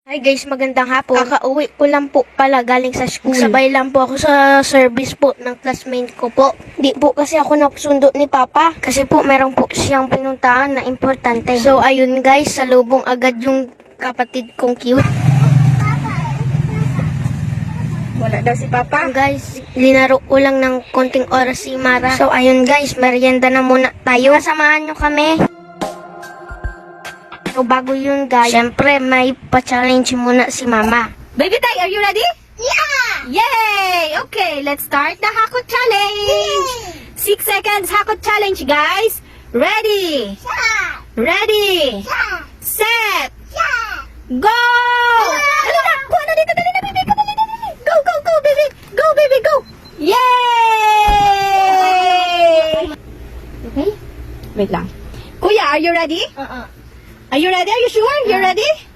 Hi guys, magandang hapon. Kakauwi ko lang po pala galing sa school. Sabay lang po ako sa service po ng classmate ko po. Di po kasi ako napasundo ni Papa. Kasi po meron po siyang pinuntahan na importante. So ayun guys, salubong agad yung kapatid kong cute. Wala daw si Papa. Guys, linaro ko lang ng konting oras si Mara. So ayun guys, merienda na muna tayo. Kasamahan nyo kami. So bago yun guys, syempre may pa-challenge muna si Mama. Baby Tay, are you ready? Yeah! Yay! Okay, let's start the Hakot Challenge! 6 seconds Hakot Challenge, guys! Ready! Ready! Set! Go! Dali na! Kuha na dito! Dali na, baby! Come on, dali! Go, go, go, baby! Go, baby, go! Yay! Okay? Wait lang. Kuya, are you ready? Are you ready? Are you sure? You ready?